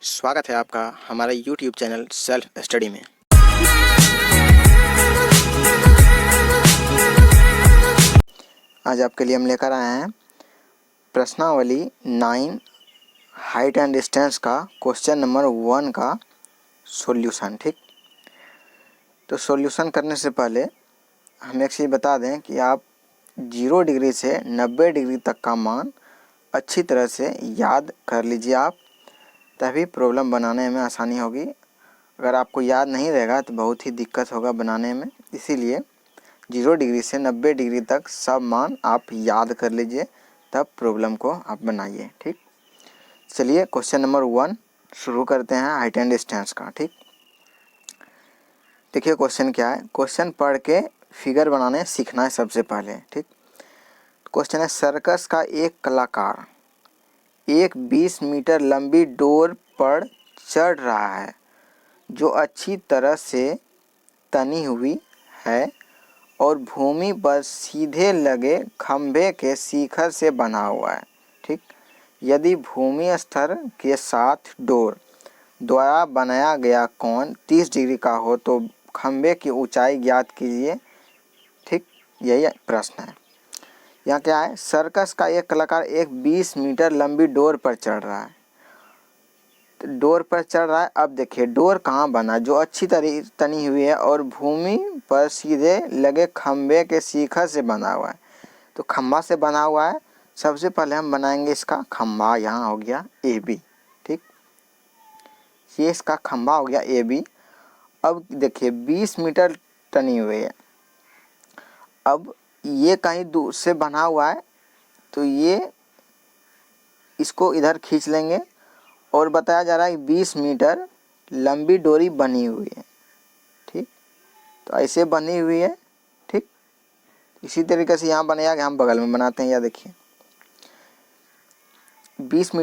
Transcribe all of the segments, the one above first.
स्वागत है आपका हमारे YouTube चैनल सेल्फ स्टडी में। आज आपके लिए हम लेकर आए हैं प्रश्नावली 9 हाइट एंड डिस्टेंस का क्वेश्चन नंबर 1 का सॉल्यूशन। ठीक, तो सॉल्यूशन करने से पहले हम एक चीज़ बता दें कि आप 0 डिग्री से 90 डिग्री तक का मान अच्छी तरह से याद कर लीजिए आप, तभी प्रॉब्लम बनाने में आसानी होगी। अगर आपको याद नहीं रहेगा तो बहुत ही दिक्कत होगा बनाने में। इसीलिए 0 डिग्री से 90 डिग्री तक सब मान आप याद कर लीजिए, तब प्रॉब्लम को आप बनाइए। ठीक, चलिए क्वेश्चन नंबर 1 शुरू करते हैं हाइट एंड डिस्टेंस का। ठीक, देखिए क्वेश्चन क्या है। क्वेश्चन पढ़ के फिगर बनाने सीखना है सबसे पहले। ठीक, क्वेश्चन है सर्कस का एक कलाकार एक 20 मीटर लंबी डोर पर चढ़ रहा है जो अच्छी तरह से तनी हुई है और भूमि पर सीधे लगे खंभे के शिखर से बना हुआ है। ठीक, यदि भूमि स्तर के साथ डोर द्वारा बनाया गया कोण 30 डिग्री का हो तो खंभे की ऊंचाई ज्ञात कीजिए। ठीक, यही प्रश्न है। यहाँ क्या है, सर्कस का एक कलाकार एक 20 मीटर लंबी डोर पर चढ़ रहा है। तो डोर पर चढ़ रहा है। अब देखिए डोर कहाँ बना, जो अच्छी तरह तनी हुई है और भूमि पर सीधे लगे खंभे के शिखर से बना हुआ है। तो खंभा से बना हुआ है। सबसे पहले हम बनाएंगे इसका खंभा। यहाँ हो गया ए बी। ठीक, ये इसका खंभा हो गया ए बी। अब देखिए 20 मीटर तनी हुई है। अब ये कहीं दूर से बना हुआ है तो ये इसको इधर खींच लेंगे और बताया जा रहा है 20 मीटर लंबी डोरी बनी हुई है। ठीक, तो ऐसे बनी हुई है। ठीक, इसी तरीके से यहाँ बनेगा कि हम बगल में बनाते हैं। या देखिए 20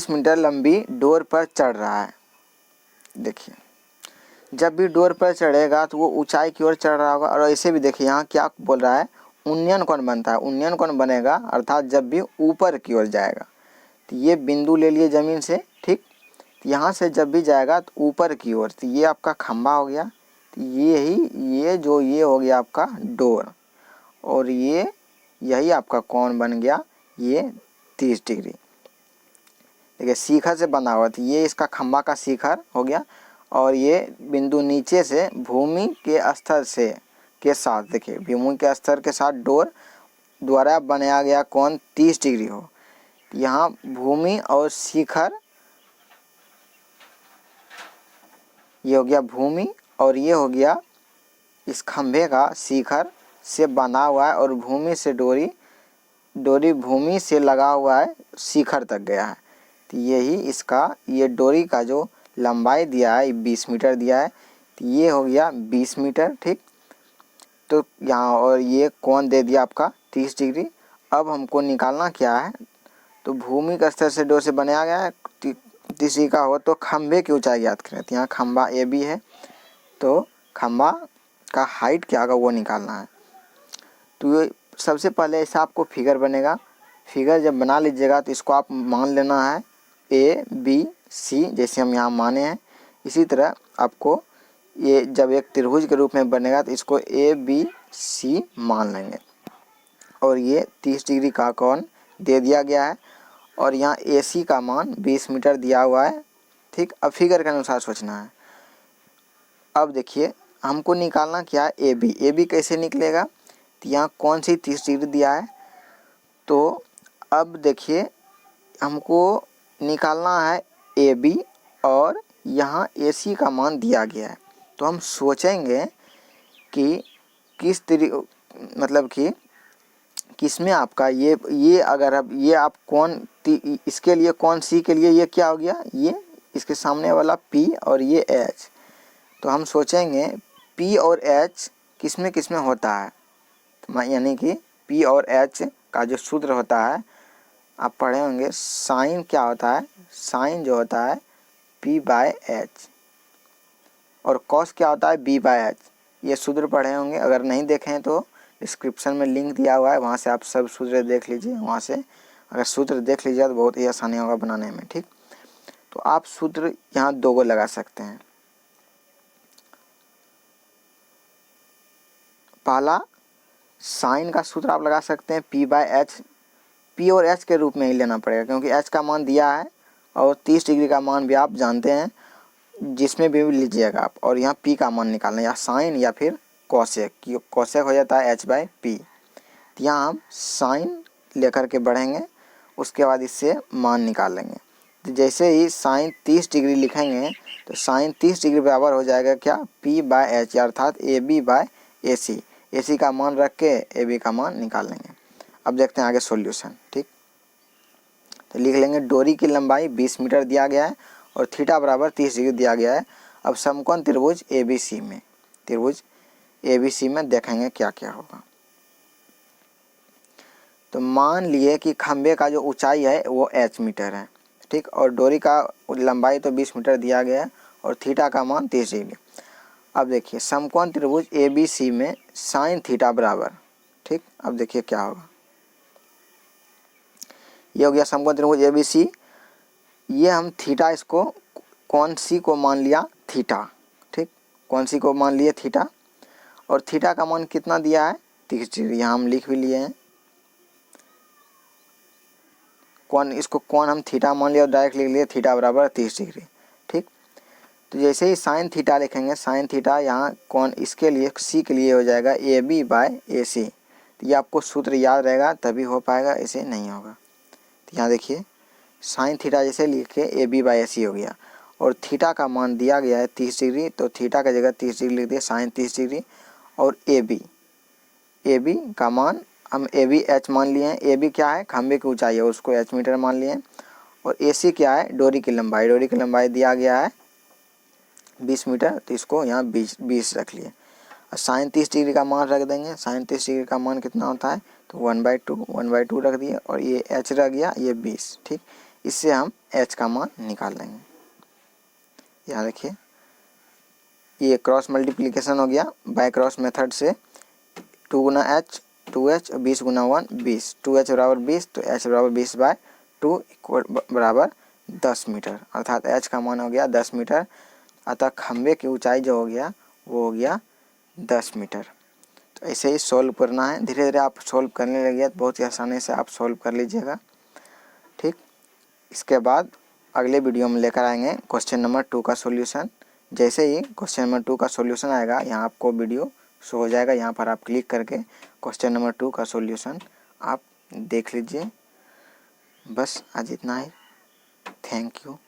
मीटर लंबी डोर पर चढ़ रहा है। देखिए जब भी डोर पर चढ़ेगा तो वो ऊंचाई की ओर चढ़ रहा होगा। और ऐसे भी देखिए यहाँ क्या बोल रहा है, उन्नयन कोण बनता है। उन्नयन कोण बनेगा अर्थात जब भी ऊपर की ओर जाएगा। तो ये बिंदु ले लिए ज़मीन से। ठीक, तो यहाँ से जब भी जाएगा तो ऊपर की ओर, तो ये आपका खंभा हो गया। तो ये हो गया आपका डोर और यही आपका कोण बन गया ये 30 डिग्री। देखिए शिखर से बना हुआ, तो ये इसका खंभा का शिखर हो गया और ये बिंदु नीचे से भूमि के स्तर से के साथ, देखिए भूमि के स्तर के साथ डोर द्वारा बनाया गया कोण 30 डिग्री हो। यहाँ भूमि और शिखर, ये हो गया भूमि और ये हो गया इस खंभे का शिखर से बना हुआ है और भूमि से डोरी भूमि से लगा हुआ है, शिखर तक गया है। तो यही इसका ये डोरी का जो लंबाई दिया है 20 मीटर दिया है। तो ये हो गया 20 मीटर। ठीक, तो यहाँ और ये कोण दे दिया आपका 30 डिग्री। अब हमको निकालना क्या है, तो भूमि का स्तर से डोर से बनाया गया है 30 डिग्री का हो तो खंभे की ऊंचाई याद करें। तो यहाँ खंभा ए बी है तो खंभा का हाइट क्या होगा वो निकालना है। तो ये सबसे पहले ऐसा आपको फिगर बनेगा। फिगर जब बना लीजिएगा तो इसको आप मान लेना है ए बी सी, जैसे हम यहाँ माने हैं। इसी तरह आपको ये जब एक त्रिभुज के रूप में बनेगा तो इसको ए बी सी मान लेंगे। और ये 30 डिग्री का कोण दे दिया गया है और यहाँ ए सी का मान 20 मीटर दिया हुआ है। ठीक, अब फिगर के अनुसार सोचना है। अब देखिए हमको निकालना क्या है, ए बी। ए बी कैसे निकलेगा, तो यहाँ कौन सी 30 डिग्री दिया है। तो अब देखिए हमको निकालना है ए बी और यहाँ ए सी का मान दिया गया है। तो हम सोचेंगे कि किस मतलब कि किसमें आपका ये अगर अब ये आप कौन इसके लिए कौन सी के लिए ये क्या हो गया, ये इसके सामने वाला P और ये H। तो हम सोचेंगे P और H किसमें होता है, तो यानी कि P और H का जो सूत्र होता है आप पढ़े होंगे। साइन क्या होता है, साइन जो होता है P/H और कॉस क्या होता है B/H। ये सूत्र पढ़े होंगे, अगर नहीं देखे हैं तो डिस्क्रिप्शन में लिंक दिया हुआ है, वहाँ से आप सब सूत्र देख लीजिए। वहाँ से अगर सूत्र देख लीजिए तो बहुत ही आसानी होगा बनाने में। ठीक, तो आप सूत्र यहाँ 2 को लगा सकते हैं। पहला साइन का सूत्र आप लगा सकते हैं P/h। P और h के रूप में ही लेना पड़ेगा क्योंकि h का मान दिया है और 30 डिग्री का मान भी आप जानते हैं, जिसमें भी लीजिएगा आप। और यहाँ P का मान निकालना, या साइन या फिर कोसेक। कोसेक हो जाता है h/p। तो यहाँ हम साइन लेकर के बढ़ेंगे, उसके बाद इससे मान निकालेंगे। तो जैसे ही साइन 30 डिग्री लिखेंगे तो साइन 30 डिग्री बराबर हो जाएगा क्या, P/h, अर्थात AB/AC। AC का मान रख के AB का मान निकाल लेंगे। अब देखते हैं आगे सॉल्यूशन। ठीक, तो लिख लेंगे डोरी की लंबाई 20 मीटर दिया गया है और थीटा बराबर 30 डिग्री दिया गया है। अब समकोण त्रिभुज ABC में देखेंगे क्या क्या होगा। तो मान लिए कि खंभे का जो ऊंचाई है वो h मीटर है। ठीक, और डोरी का लंबाई तो 20 मीटर दिया गया है और थीटा का मान 30 डिग्री। अब देखिए समकोण त्रिभुज ABC में साइन थीटा बराबर, ठीक, अब देखिए क्या होगा। ये हो गया समकोण त्रिभुज ABC। ये हम थीटा, इसको कोण C को मान लिया थीटा। ठीक, कोण C को मान लिए थीटा, और थीटा का मान कितना दिया है, 30 डिग्री। यहाँ हम लिख भी लिए हैं कोण, इसको कोण हम थीटा मान लिया और डायरेक्ट लिख लिए थीटा बराबर 30 डिग्री। ठीक, तो जैसे ही साइन थीटा लिखेंगे, साइन थीटा यहाँ कोण इसके लिए C के लिए हो जाएगा AB/AC। तो ये आपको सूत्र याद रहेगा तभी हो पाएगा, ऐसे नहीं होगा। तो यहाँ देखिए साइन थीटा जैसे लिखे AB/AC हो गया, और थीटा का मान दिया गया है 30 डिग्री, तो थीटा का जगह 30 डिग्री लिख दिए, साइन 30 डिग्री। और AB का मान हम ABH मान लिए हैं। AB क्या है, खंभे की ऊंचाई है, उसको h मीटर मान लिए हैं। और AC क्या है, डोरी की लंबाई। डोरी की लंबाई दिया गया है 20 मीटर, तो इसको यहाँ 20 रख लिए। और साइन 30 डिग्री का मान रख देंगे। साइन 30 डिग्री का मान कितना होता है, तो 1/2 रख दिए, और ये h रह गया, ये 20। ठीक, इससे हम h का मान निकाल लेंगे। यहाँ देखिए ये क्रॉस मल्टीप्लिकेशन हो गया बाय क्रॉस मेथड से। 2 गुना h 2h, 20 गुना 1 20, 2h बराबर 20, तो h बराबर 20/2 बराबर 10 मीटर, अर्थात h का मान हो गया 10 मीटर। अतः खंभे की ऊंचाई जो हो गया वो हो गया 10 मीटर। तो ऐसे ही सॉल्व करना है। धीरे धीरे आप सॉल्व करने लगे तो बहुत ही आसानी से आप सॉल्व कर लीजिएगा। ठीक, इसके बाद अगले वीडियो में लेकर आएंगे क्वेश्चन नंबर 2 का सॉल्यूशन। जैसे ही क्वेश्चन नंबर 2 का सॉल्यूशन आएगा, यहाँ आपको वीडियो शो हो जाएगा, यहाँ पर आप क्लिक करके क्वेश्चन नंबर 2 का सॉल्यूशन आप देख लीजिए। बस आज इतना ही। Thank you.